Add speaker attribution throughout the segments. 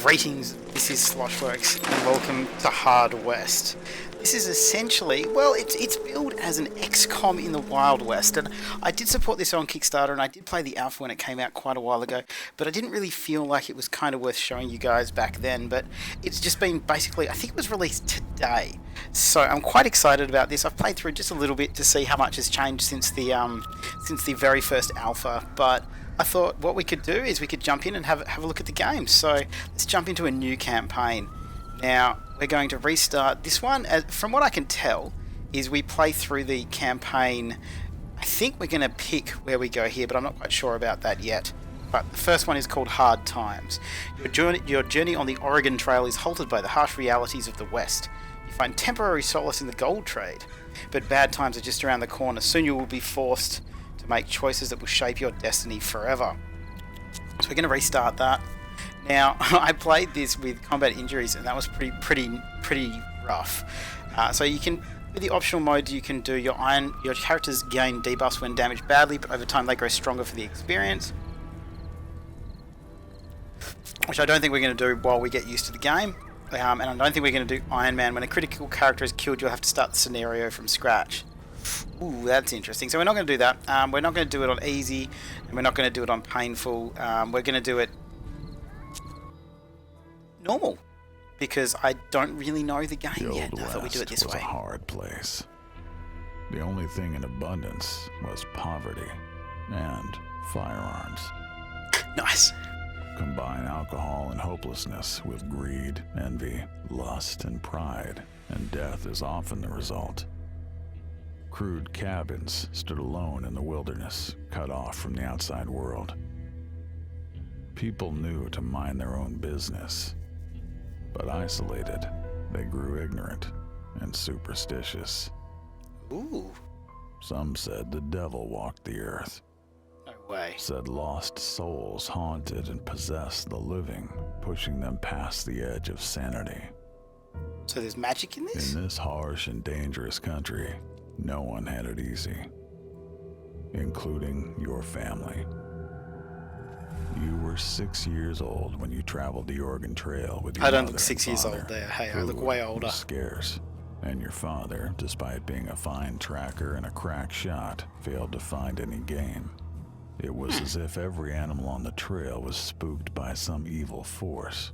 Speaker 1: Greetings, this is Sloshworks, and welcome to Hard West. This is essentially, well, it's billed as an XCOM in the Wild West, and I did support this on Kickstarter, and I did play the alpha when it came out quite a while ago, but I didn't really feel like it was kind of worth showing you guys back then, but it's just been basically, I think it was released today, so I'm quite excited about this. I've played through just a little bit to see how much has changed since the very first alpha, but I thought what we could do is we could jump in and have a look at the game. So let's jump into a new campaign. Now we're going to restart this one. From what I can tell is we play through the campaign. I think we're going to pick where we go here, but I'm not quite sure about that yet. But the first one is called Hard Times. Your journey on the Oregon Trail is halted by the harsh realities of the West. You find temporary solace in the gold trade, but bad times are just around the corner. Soon you will be forced to make choices that will shape your destiny forever. So we're going to restart that. Now, I played this with combat injuries, and that was pretty rough. So you can, with the optional modes, you can do your characters gain debuffs when damaged badly, but over time they grow stronger for the experience, which I don't think we're going to do while we get used to the game. And I don't think we're going to do Iron Man. When a critical character is killed, you'll have to start the scenario from scratch. Ooh, that's interesting. So we're not going to do that. We're not going to do it on easy, and we're not going to do it on painful. We're going to do it normal, because I don't really know the game yet. I thought we'd do it this way.
Speaker 2: The Old West was a hard place. The only thing in abundance was poverty and firearms.
Speaker 1: Nice.
Speaker 2: Combine alcohol and hopelessness with greed, envy, lust, and pride, and death is often the result. Crude cabins stood alone in the wilderness, cut off from the outside world. People knew to mind their own business, but isolated, they grew ignorant and superstitious.
Speaker 1: Ooh.
Speaker 2: Some said the devil walked the earth.
Speaker 1: No way.
Speaker 2: Said lost souls haunted and possessed the living, pushing them past the edge of sanity.
Speaker 1: So there's magic in this?
Speaker 2: In this harsh and dangerous country, no one had it easy, including your family. You were 6 years old when you traveled the Oregon Trail with your
Speaker 1: I don't
Speaker 2: mother
Speaker 1: look 6 years
Speaker 2: and
Speaker 1: old
Speaker 2: father.
Speaker 1: there. Hey, I look way older.
Speaker 2: Was scarce, and your father, despite being a fine tracker and a crack shot, failed to find any game. It was as if every animal on the trail was spooked by some evil force.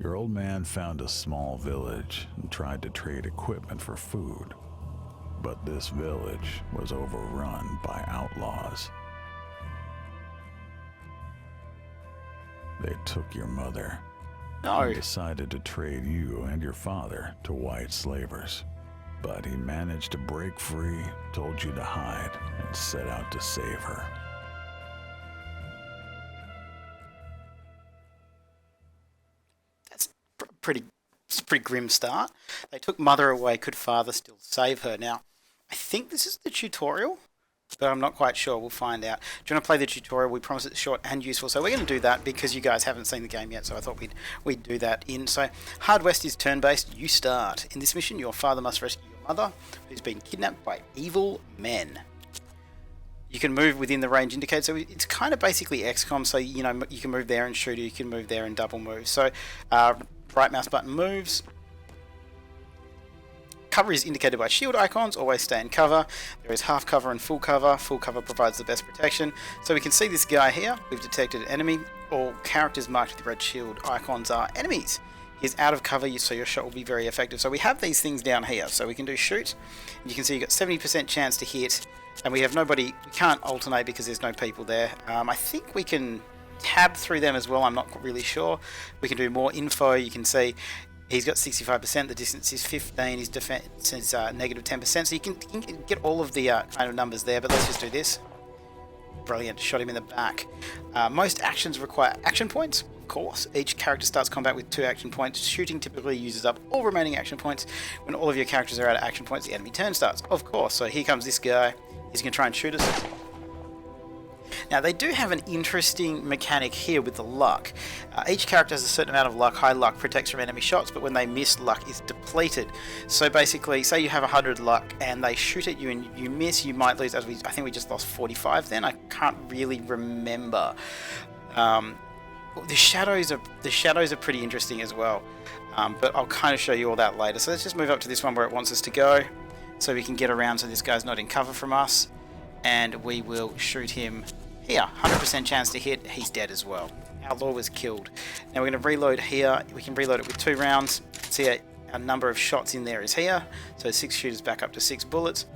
Speaker 2: Your old man found a small village and tried to trade equipment for food. But this village was overrun by outlaws. They took your mother and decided to trade you and your father to white slavers. But he managed to break free, told you to hide, and set out to save her.
Speaker 1: That's it's a pretty grim start. They took mother away, could father still save her? Now, I think this is the tutorial, but I'm not quite sure. We'll find out. Do you want to play the tutorial? We promise it's short and useful, so we're going to do that because you guys haven't seen the game yet, so I thought we'd do that in. So, Hard West is turn-based. You start. In this mission, your father must rescue your mother, who's been kidnapped by evil men. You can move within the range indicated, so it's kind of basically XCOM, so you know you can move there and shoot, or you can move there and double move. So, right mouse button moves. Cover is indicated by shield icons. Always stay in cover. There is half cover and full cover. Full cover provides the best protection. So we can see this guy here. We've detected an enemy. All characters marked with red shield icons are enemies. He's out of cover, so your shot will be very effective. So we have these things down here. So we can do shoot. And you can see you've got 70% chance to hit. And we have nobody. We can't alternate because there's no people there. I think we can tab through them as well. I'm not really sure. We can do more info. You can see he's got 65%, the distance is 15, his defense is negative 10%, so you can get all of the kind of numbers there, but let's just do this. Brilliant, shot him in the back. Most actions require action points, of course. Each character starts combat with 2 action points. Shooting typically uses up all remaining action points. When all of your characters are out of action points, the enemy turn starts, of course. So here comes this guy, he's going to try and shoot us. Now, they do have an interesting mechanic here with the luck. Each character has a certain amount of luck. High luck protects from enemy shots, but when they miss, luck is depleted. So basically, say you have 100 luck and they shoot at you and you miss, you might lose. I think we just lost 45 then. I can't really remember. The shadows are pretty interesting as well, but I'll kind of show you all that later. So let's just move up to this one where it wants us to go, so we can get around so this guy's not in cover from us, and we will shoot him here. 100% chance to hit. He's dead as well. Outlaw was killed. Now we're going to reload here. We can reload it with 2 rounds. See our number of shots in there is here, so 6 shooters back up to 6 bullets.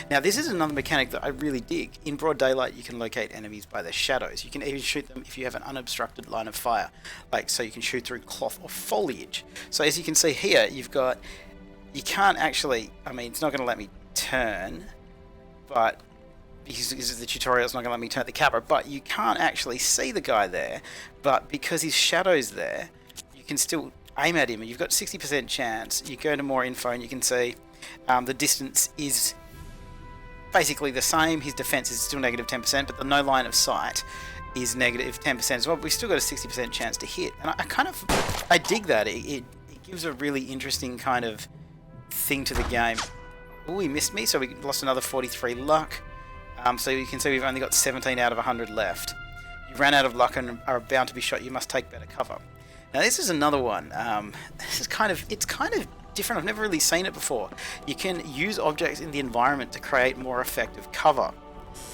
Speaker 1: Now this is another mechanic that I really dig. In broad daylight you can locate enemies by their shadows. You can even shoot them if you have an unobstructed line of fire, like so you can shoot through cloth or foliage. So as you can see here, you can't actually, I mean it's not going to let me turn, but because the tutorial is not going to let me turn the camera, but you can't actually see the guy there, but because his shadow's there, you can still aim at him and you've got 60% chance. You go to more info and you can see the distance is basically the same. His defense is still negative 10%, but the no line of sight is negative 10% as well. But we've still got a 60% chance to hit, and I dig that. It gives a really interesting kind of thing to the game. Oh, he missed me, so we lost another 43 luck. So you can see we've only got 17 out of 100 left. You ran out of luck and are bound to be shot. You must take better cover. Now this is another one. It's kind of different. I've never really seen it before. You can use objects in the environment to create more effective cover.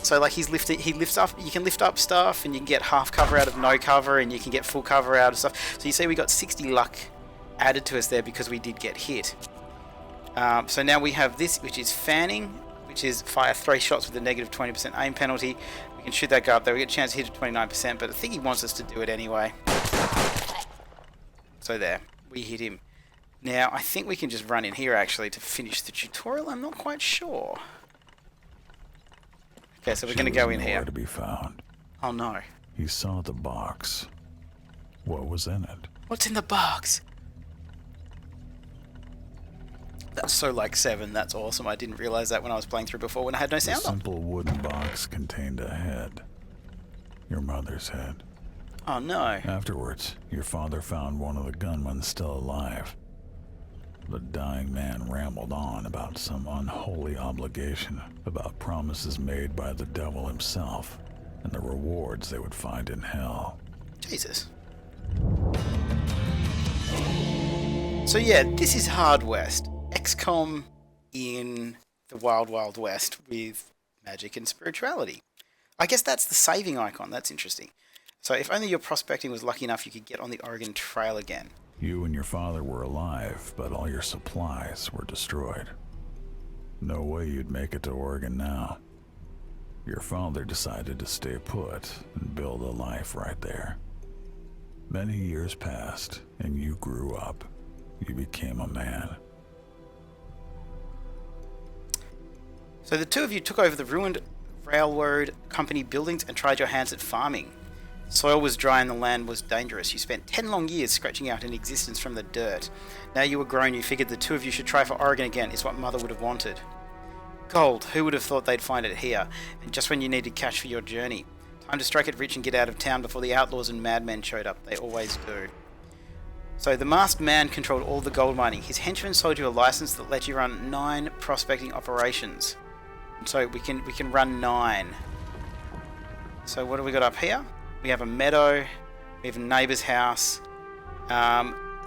Speaker 1: So like he lifts up. You can lift up stuff, and you can get half cover out of no cover, and you can get full cover out of stuff. So you see we got 60 luck added to us there because we did get hit. So now we have this, which is fanning, which is fire 3 shots with a negative 20% aim penalty. We can shoot that guy up there. We get a chance to hit at 29%, but I think he wants us to do it anyway. So there, we hit him. Now, I think we can just run in here actually to finish the tutorial. I'm not quite sure. Okay, so we're going to go in here.
Speaker 2: To be found.
Speaker 1: Oh no.
Speaker 2: He saw the box. What was in it?
Speaker 1: What's in the box? That's so like 7. That's awesome. I didn't realize that when I was playing through before when I had no sound
Speaker 2: The
Speaker 1: on.
Speaker 2: simple wooden box contained a head. Your mother's head.
Speaker 1: Oh no.
Speaker 2: Afterwards, your father found one of the gunmen still alive. The dying man rambled on about some unholy obligation, about promises made by the devil himself, and the rewards they would find in hell.
Speaker 1: Jesus. So yeah, this is Hard West. XCOM in the Wild Wild West with magic and spirituality. I guess that's the saving icon. That's interesting. So if only your prospecting was lucky enough you could get on the Oregon Trail again.
Speaker 2: You and your father were alive, but all your supplies were destroyed. No way you'd make it to Oregon now. Your father decided to stay put and build a life right there. Many years passed, and you grew up. You became a man.
Speaker 1: So the two of you took over the ruined railroad company buildings and tried your hands at farming. Soil was dry and the land was dangerous. You spent 10 long years scratching out an existence from the dirt. Now you were grown, you figured the two of you should try for Oregon again, is what Mother would have wanted. Gold, who would have thought they'd find it here, and just when you needed cash for your journey. Time to strike it rich and get out of town before the outlaws and madmen showed up. They always do. So the masked man controlled all the gold mining. His henchmen sold you a license that let you run 9 prospecting operations. So we can run 9. So what do we got up here? We have a meadow, we have a neighbour's house.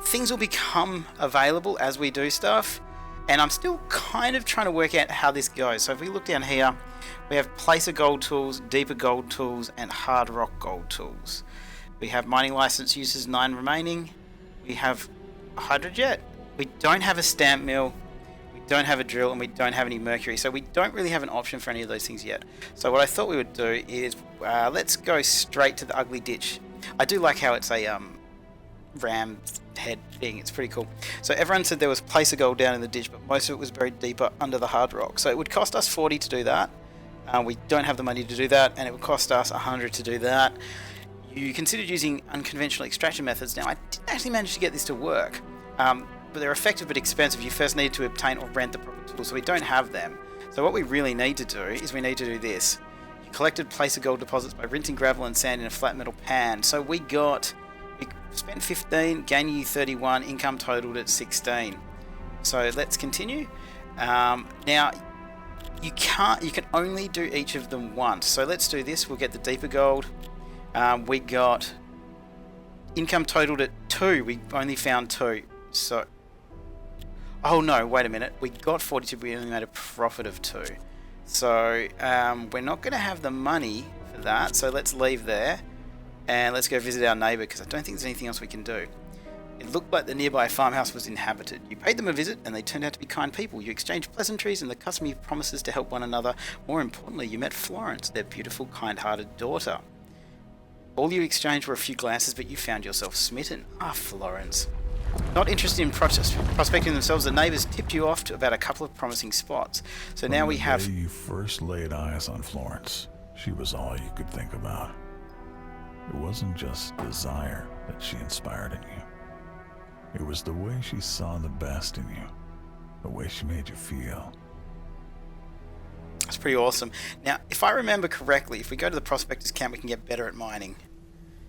Speaker 1: Things will become available as we do stuff, and I'm still kind of trying to work out how this goes. So if we look down here, we have placer gold tools, deeper gold tools, and hard rock gold tools. We have mining license uses 9 remaining. We have a hydrojet. We don't have a stamp mill. We don't have a drill, and we don't have any mercury, so we don't really have an option for any of those things yet. So what I thought we would do is let's go straight to the ugly ditch. I do like how it's a ram head thing. It's pretty cool. So everyone said there was placer gold down in the ditch, but most of it was buried deeper under the hard rock. So it would cost us 40 to do that. We don't have the money to do that, and it would cost us 100 to do that. You considered using unconventional extraction methods. Now I didn't actually manage to get this to work. But they're effective but expensive. You first need to obtain or rent the proper tools, so we don't have them. So what we really need to do is we need to do this. You collected placer gold deposits by rinsing gravel and sand in a flat metal pan. So we spent 15, gaining you 31, income totaled at 16. So let's continue. Now you can only do each of them once. So let's do this. We'll get the deeper gold. We got income totaled at 2. We only found 2. So, oh no, wait a minute. We got 42, but we only made a profit of 2. So we're not going to have the money for that. So let's leave there and let's go visit our neighbour, because I don't think there's anything else we can do. It looked like the nearby farmhouse was inhabited. You paid them a visit and they turned out to be kind people. You exchanged pleasantries and the customary promises to help one another. More importantly, you met Florence, their beautiful, kind-hearted daughter. All you exchanged were a few glances, but you found yourself smitten. Ah, Florence. Not interested in prospecting themselves, the neighbours tipped you off to about a couple of promising spots. So now we have...
Speaker 2: The day you first laid eyes on Florence, she was all you could think about. It wasn't just desire that she inspired in you. It was the way she saw the best in you, the way she made you feel.
Speaker 1: That's pretty awesome. Now, if I remember correctly, if we go to the prospectors camp, we can get better at mining.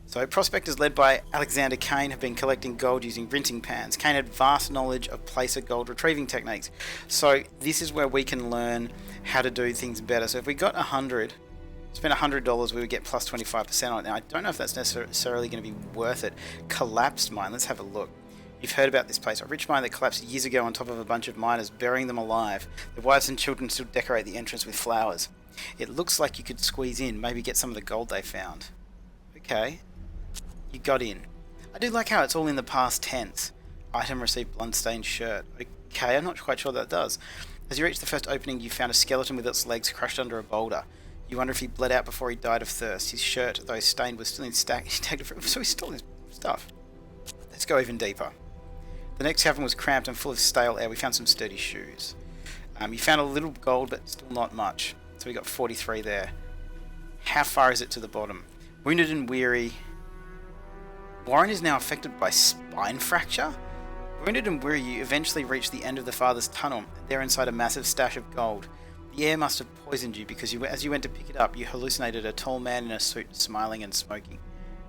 Speaker 1: So prospectors led by Alexander Kane have been collecting gold using rinsing pans. Kane had vast knowledge of placer gold retrieving techniques. So this is where we can learn how to do things better. So if we got 100, spent $100, we would get plus 25% on it. Now, I don't know if that's necessarily going to be worth it. Collapsed mine, let's have a look. You've heard about this place, a rich mine that collapsed years ago on top of a bunch of miners, burying them alive. Their wives and children still decorate the entrance with flowers. It looks like you could squeeze in, maybe get some of the gold they found. Okay, you got in. I do like how it's all in the past tense. Item received bloodstained shirt. Okay, I'm not quite sure that does. As you reach the first opening, you found a skeleton with its legs crushed under a boulder. You wonder if he bled out before he died of thirst. His shirt, though stained, was still intact, so he stole his stuff. Let's go even deeper. The next cavern was cramped and full of stale air. We found some sturdy shoes. You found a little gold, but still not much. So we got 43 there. How far is it to the bottom? Wounded and weary. Warren is now affected by spine fracture. Wounded and weary, you eventually reach the end of the father's tunnel. There inside a massive stash of gold. The air must have poisoned you, because as you went to pick it up, you hallucinated a tall man in a suit, smiling and smoking.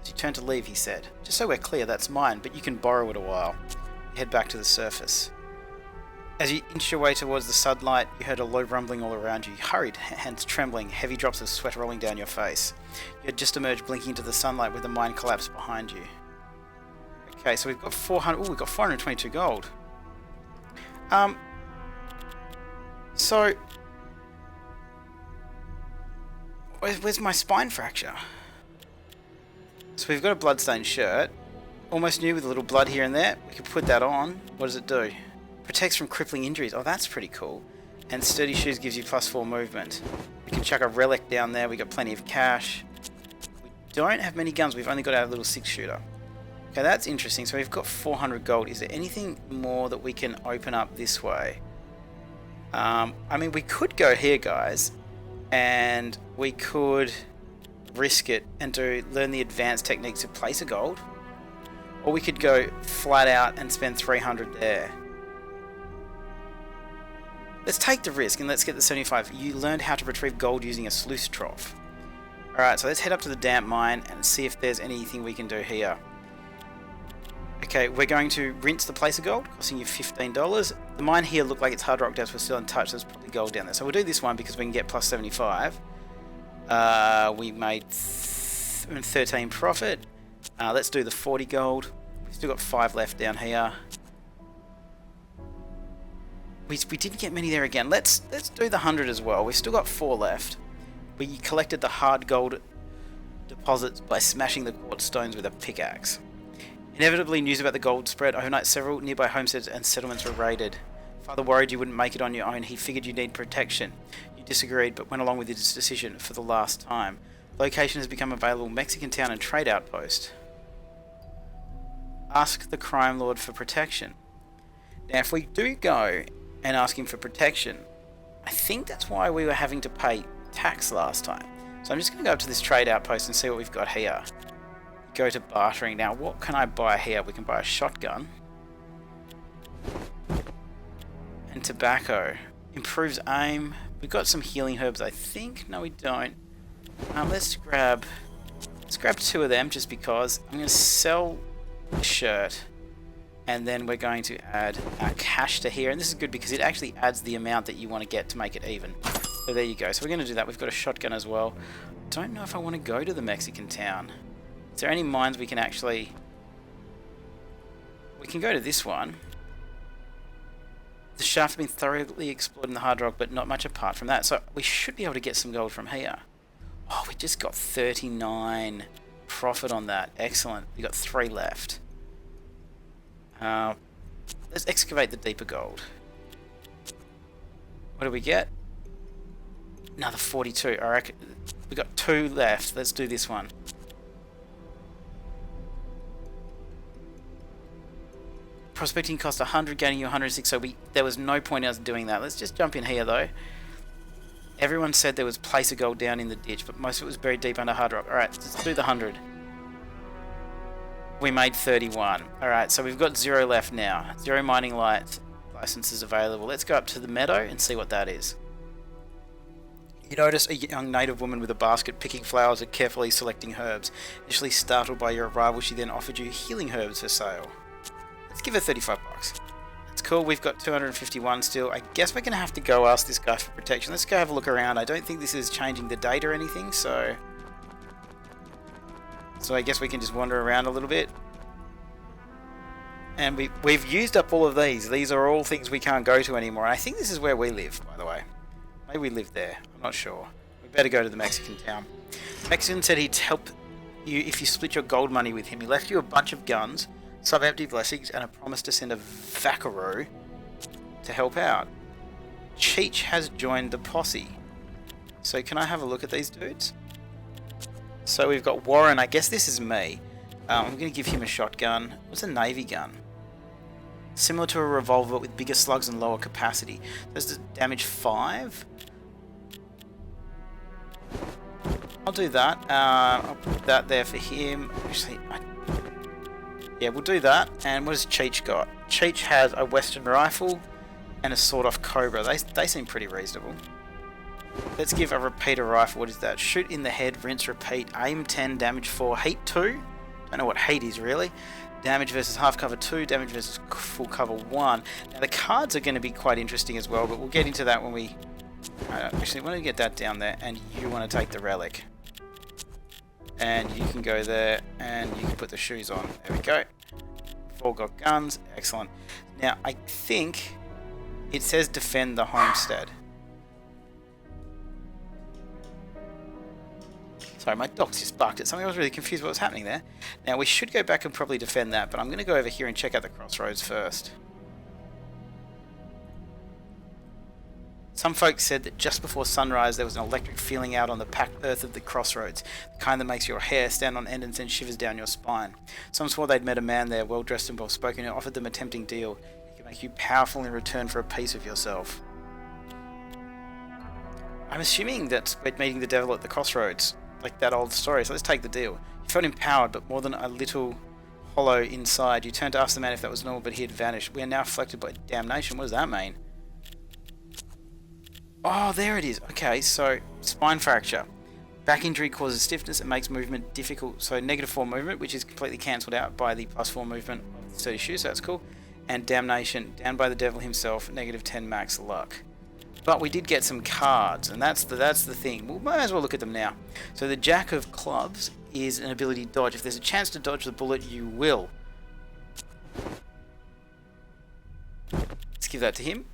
Speaker 1: As you turned to leave, he said, "Just so we're clear, that's mine, but you can borrow it a while." You head back to the surface. As you inch your way towards the sunlight, you heard a low rumbling all around you. You hurried, hands trembling, heavy drops of sweat rolling down your face. You had just emerged, blinking into the sunlight with the mine collapse behind you. Okay, so we've got 400. Oh, we've got 422 gold. So where's my spine fracture? So we've got a bloodstained shirt. Almost new with a little blood here and there. We can put that on. What does it do? Protects from crippling injuries. Oh, that's pretty cool. And sturdy shoes gives you +4 movement. We can chuck a relic down there. We got plenty of cash. We don't have many guns. We've only got our little 6-shooter. Okay, that's interesting. So we've got 400 gold. Is there anything more that we can open up this way? I mean, we could go here, guys, and we could risk it and learn the advanced techniques of placer gold. Or we could go flat out and spend 300 there. Let's take the risk and let's get the 75. You learned how to retrieve gold using a sluice trough. Alright, so let's head up to the damp mine and see if there's anything we can do here. Okay, we're going to rinse the placer gold, costing you $15. The mine here looked like its hard rock depths were still untouched. There's probably gold down there. So we'll do this one because we can get +75. We made 13 profit. Let's do the 40 gold. We've still got 5 left down here. We didn't get many there again. Let's do the 100 as well. We've still got 4 left. We collected the hard gold deposits by smashing the quartz stones with a pickaxe. Inevitably, news about the gold spread overnight. Several nearby homesteads and settlements were raided. Father worried you wouldn't make it on your own. He figured you need protection. You disagreed, but went along with his decision for the last time. Location has become available: Mexican town and trade outpost. Ask the crime lord for protection. Now, if we do go and ask him for protection, I think that's why we were having to pay tax last time. So I'm just going to go up to this trade outpost and see what we've got here. Go to bartering. Now, what can I buy here? We can buy a shotgun. And tobacco. Improves aim. We've got some healing herbs, I think. No, we don't. Let's grab 2 of them just because. I'm going to sell the shirt. And then we're going to add our cash to here. And this is good because it actually adds the amount that you want to get to make it even. So there you go. So we're going to do that. We've got a shotgun as well. Don't know if I want to go to the Mexican town. Is there any mines we can actually we can go to this one. The shaft has been thoroughly explored in the hard rock, but not much apart from that. So we should be able to get some gold from here. Oh, we just got 39 profit on that. Excellent. We got 3 left. Let's excavate the deeper gold. What do we get? Another 42. I reckon we got 2 left. Let's do this one. Prospecting cost 100, gaining you 106, so there was no point in us doing that. Let's just jump in here though. Everyone said there was place of gold down in the ditch, but most of it was buried deep under hard rock. Alright, let's do the 100. We made 31. Alright, so we've got 0 left now. 0 mining licenses available. Let's go up to the meadow and see what that is. You notice a young native woman with a basket picking flowers and carefully selecting herbs. Initially startled by your arrival, she then offered you healing herbs for sale. Let's give her 35 bucks. That's cool. We've got 251 still. I guess we're going to have to go ask this guy for protection. Let's go have a look around. I don't think this is changing the date or anything, so I guess we can just wander around a little bit. And we've used up all of these. These are all things we can't go to anymore. And I think this is where we live, by the way. Maybe we live there. I'm not sure. We better go to the Mexican town. The Mexican said he'd help you if you split your gold money with him. He left you a bunch of guns, some empty blessings, and a promise to send a vaquero to help out. Cheech has joined the posse. So can I have a look at these dudes? So we've got Warren. I guess this is me. I'm going to give him a shotgun. What's a navy gun? Similar to a revolver with bigger slugs and lower capacity. Does it damage 5? I'll do that. I'll put that there for him. Actually, yeah, we'll do that. And what has Cheech got? Cheech has a Western rifle and a sawed-off Cobra. They seem pretty reasonable. Let's give a repeater rifle. What is that? Shoot in the head, rinse, repeat. Aim 10, damage 4, heat 2. Don't know what heat is really. Damage versus half cover 2, damage versus full cover 1. Now the cards are going to be quite interesting as well, but we'll get into that when we... actually, why don't we get that down there, and you want to take the relic. And you can go there, and you can put the shoes on. There we go. 4 got guns. Excellent. Now, I think it says defend the homestead. Sorry, my dog just barked at something. I was really confused what was happening there. Now, we should go back and probably defend that, but I'm going to go over here and check out the crossroads first. Some folks said that just before sunrise there was an electric feeling out on the packed earth of the crossroads, the kind that makes your hair stand on end and send shivers down your spine. Some swore they'd met a man there, well dressed and well spoken, who offered them a tempting deal. He could make you powerful in return for a piece of yourself. I'm assuming that we're meeting the devil at the crossroads, like that old story, so let's take the deal. You felt empowered, but more than a little hollow inside. You turned to ask the man if that was normal, but he had vanished. We are now afflicted by damnation. What does that mean? Oh, there it is. Okay, so spine fracture. Back injury causes stiffness and makes movement difficult. So -4 movement, which is completely cancelled out by the +4 movement of the sturdy shoe, so that's cool. And damnation, down by the devil himself, -10 max luck. But we did get some cards, and that's the thing. We might as well look at them now. So the Jack of Clubs is an ability to dodge. If there's a chance to dodge the bullet, you will. Let's give that to him.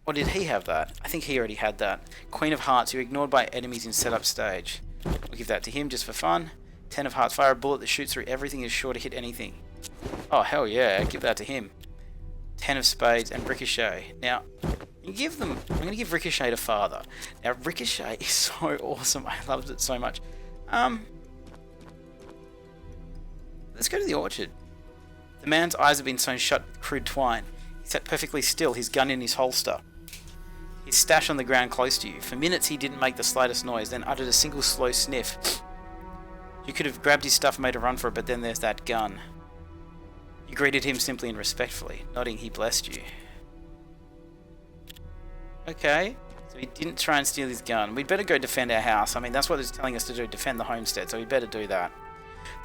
Speaker 1: Or did he have that? I think he already had that. Queen of Hearts, you're ignored by enemies in setup stage. We'll give that to him just for fun. 10 of Hearts, fire a bullet that shoots through everything is sure to hit anything. Oh, hell yeah, give that to him. 10 of Spades and Ricochet. Now, I'm going to give Ricochet to Father. Now, Ricochet is so awesome. I loved it so much. Let's go to the orchard. The man's eyes have been sewn shut with crude twine. He sat perfectly still, his gun in his holster. His stash on the ground close to you. For minutes he didn't make the slightest noise, then uttered a single slow sniff. You could have grabbed his stuff and made a run for it, but then there's that gun. You greeted him simply and respectfully. Nodding, he blessed you. Okay, so he didn't try and steal his gun. We'd better go defend our house. I mean, that's what it's telling us to do, defend the homestead, so we better do that.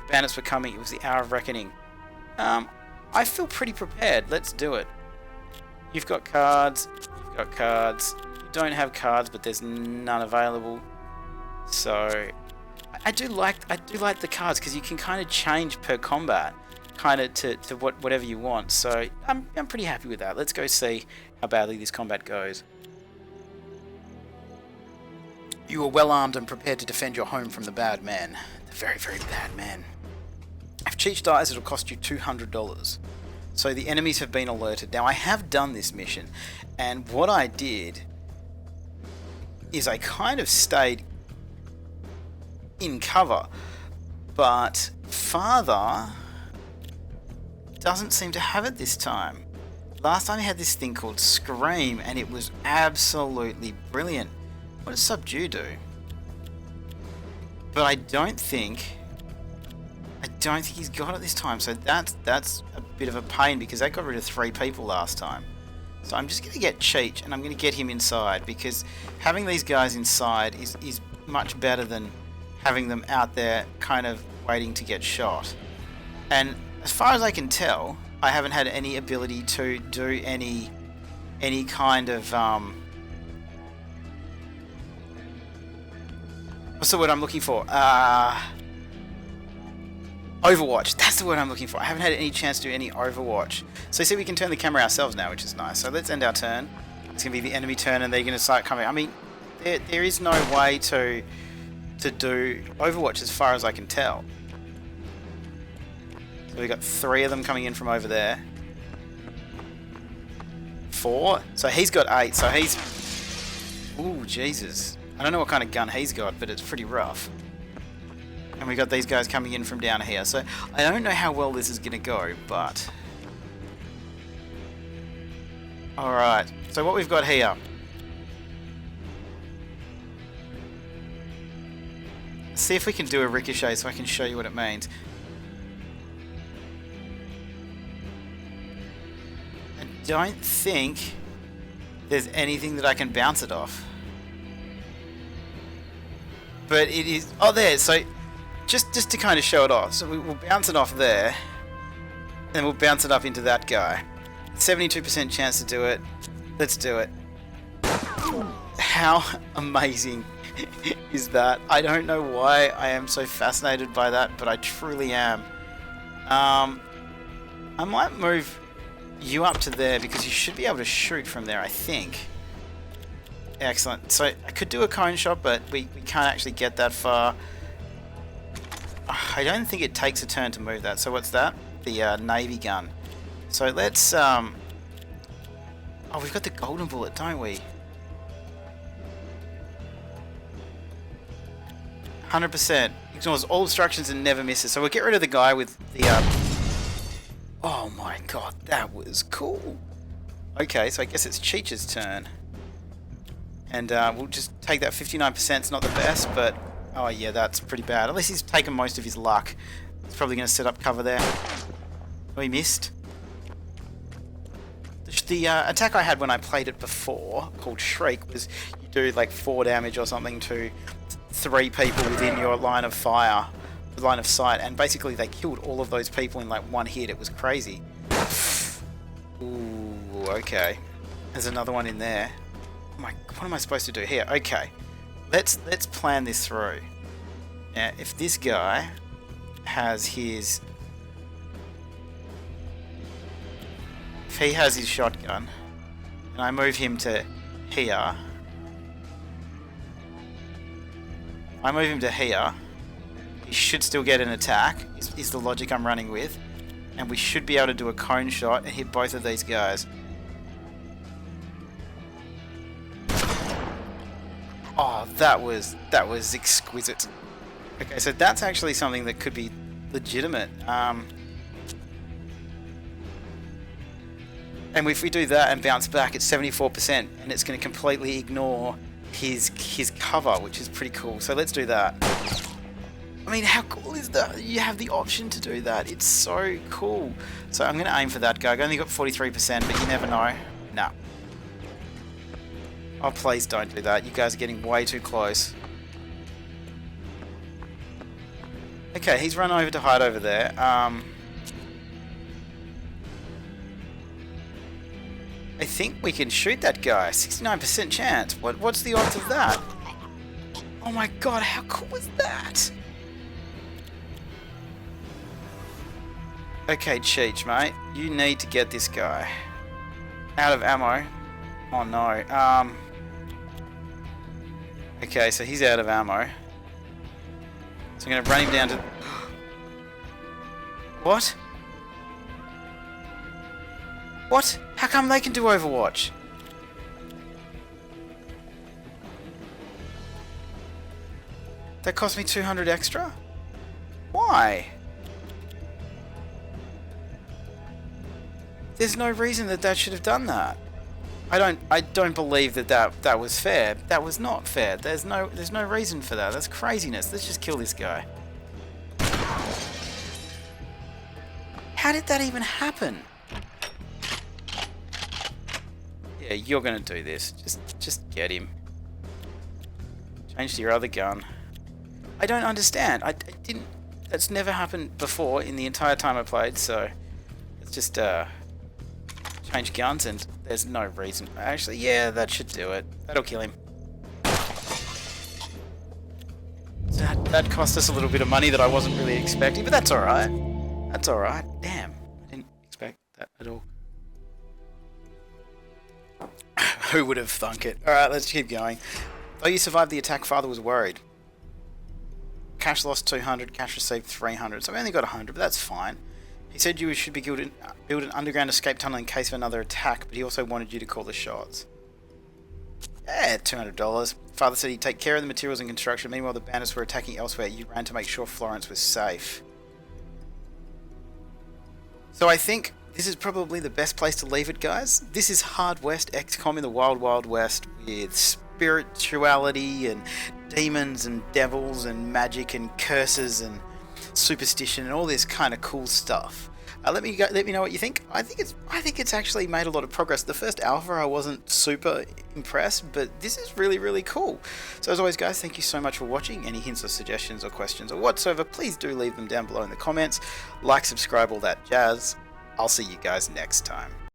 Speaker 1: The bandits were coming. It was the hour of reckoning. I feel pretty prepared. Let's do it. You've got cards. You've got cards. You don't have cards, but there's none available. So I do like the cards because you can kind of change per combat. kind of to whatever you want. So I'm pretty happy with that. Let's go see how badly this combat goes. You are well armed and prepared to defend your home from the bad man. The very, very bad man. If Cheech dies, it'll cost you $200. So the enemies have been alerted. Now I have done this mission, and what I did is I kind of stayed in cover, but Father doesn't seem to have it this time. Last time he had this thing called Scream, and it was absolutely brilliant. What does Subdue do? But I don't think he's got it this time, so that's a bit of a pain, because that got rid of 3 people last time. So I'm just going to get Cheech, and I'm going to get him inside, because having these guys inside is much better than having them out there kind of waiting to get shot. And as far as I can tell, I haven't had any ability to do any kind of what's the word I'm looking for? Overwatch. That's the word I'm looking for. I haven't had any chance to do any Overwatch. So you see, we can turn the camera ourselves now, which is nice. So let's end our turn. It's going to be the enemy turn, and they're going to start coming. I mean, there is no way to do Overwatch as far as I can tell. So we've got 3 of them coming in from over there. 4. So he's got 8. So he's... Ooh, Jesus. I don't know what kind of gun he's got, but it's pretty rough. And we got these guys coming in from down here. So I don't know how well this is going to go, but... Alright, so what we've got here. Let's see if we can do a ricochet so I can show you what it means. I don't think there's anything that I can bounce it off. But it is... Oh, there, so... Just to kind of show it off. So we'll bounce it off there. And we'll bounce it up into that guy. 72% chance to do it. Let's do it. How amazing is that? I don't know why I am so fascinated by that, but I truly am. I might move you up to there, because you should be able to shoot from there, I think. Excellent. So I could do a cone shot, but we can't actually get that far. I don't think it takes a turn to move that. So what's that? The navy gun. So let's... Oh, we've got the golden bullet, don't we? 100%. Ignores all obstructions and never misses. So we'll get rid of the guy with the... Oh my god, that was cool. Okay, so I guess it's Cheech's turn. And we'll just take that 59%. It's not the best, but... Oh yeah, that's pretty bad. At least he's taken most of his luck. He's probably going to set up cover there. Oh, he missed. The attack I had when I played it before, called Shriek, was you do like 4 damage or something to 3 people within your line of fire, line of sight, and basically they killed all of those people in like 1 hit. It was crazy. Ooh, okay. There's another one in there. Oh my, what am I supposed to do here? Okay. Let's plan this through. Now, if this guy has his... If he has his shotgun, and I move him to here... I move him to here, he should still get an attack, is the logic I'm running with. And we should be able to do a cone shot and hit both of these guys. Oh, that was exquisite. Okay, so that's actually something that could be legitimate. And if we do that and bounce back, it's 74%, and it's going to completely ignore his cover, which is pretty cool. So let's do that. I mean, how cool is that? You have the option to do that. It's so cool. So I'm going to aim for that guy. I only got 43%, but you never know. Nah. Oh, please don't do that. You guys are getting way too close. Okay, he's run over to hide over there. I think we can shoot that guy. 69% chance. What's the odds of that? Oh my god, how cool is that? Okay, Cheech, mate. You need to get this guy. Out of ammo. Oh no. Okay, so he's out of ammo. So I'm gonna run him down to... What? What? How come they can do Overwatch? That cost me 200 extra? Why? There's no reason that should have done that. I don't believe that was fair. That was not fair. There's no reason for that. That's craziness. Let's just kill this guy. How did that even happen? Yeah, you're gonna do this. Just get him. Change to your other gun. I don't understand. I didn't. That's never happened before in the entire time I played. So let's just change guns, and there's no reason. Actually, yeah, that should do it. That'll kill him. So that cost us a little bit of money that I wasn't really expecting, but that's alright. That's alright. Damn, I didn't expect that at all. Who would have thunk it? Alright, let's keep going. Though you survived the attack, father was worried. Cash lost 200, cash received 300. So we only got 100, but that's fine. He said you should be build an underground escape tunnel in case of another attack, but he also wanted you to call the shots. Yeah, $200. Father said he'd take care of the materials and construction. Meanwhile, the bandits were attacking elsewhere. You ran to make sure Florence was safe. So I think this is probably the best place to leave it, guys. This is Hard West XCOM in the Wild Wild West with spirituality and demons and devils and magic and curses and superstition and all this kind of cool stuff. Let me know what you think. I think it's actually made a lot of progress. The first alpha I wasn't super impressed, but this is really cool. So as always, guys, thank you so much for watching. Any hints or suggestions or questions or whatsoever, please do leave them down below in the comments. Like, subscribe, all that jazz. I'll see you guys next time.